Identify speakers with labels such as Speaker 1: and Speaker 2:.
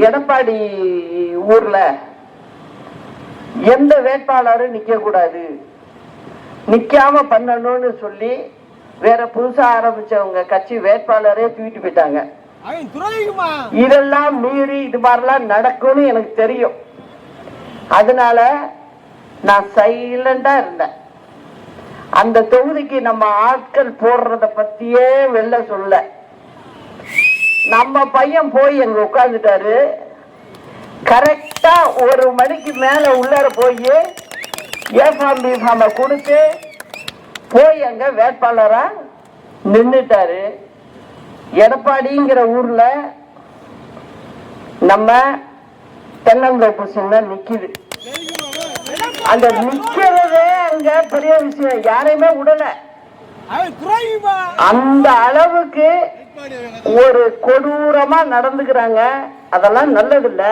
Speaker 1: எடப்பாடி ஊர்ல எந்த வேட்பாளரும் நிக்க கூடாது, நிக்காம பண்ணணும்னு சொல்லி வேற புதுசா ஆரம்பிச்சவங்க கட்சி வேட்பாளரே தூக்கிட்டு போயிட்டாங்க. இதெல்லாம் மீறி இது மாதிரிலாம் நடக்கும்னு எனக்கு தெரியும். அதனால நான் சைலண்டா இருந்தேன். அந்த தொகுதிக்கு நம்ம ஆட்கள் போடுறத பத்தியே வெளில சொல்ல. நம்ம பையன் போய் அங்க உட்கார்ந்துட்டாரு. கரெக்டா 1 மணிக்கு மேல உள்ளார போய் ஏஃபார்ம் பிஃபார்மை கொடுத்து போய் அங்க வேட்பாளரா நின்றுட்டாரு. எடப்பாடிங்கிற ஊர்ல நம்ம தென்னந்தோப்பு சின்னம் நிக்குது. அந்த நிக்கிறதே அங்க பெரிய விஷயம். யாரையுமே விடல. அந்த அளவுக்கு ஒரு கொடூரமா நடந்துக்கிறாங்க. அதெல்லாம் நல்லது இல்ல.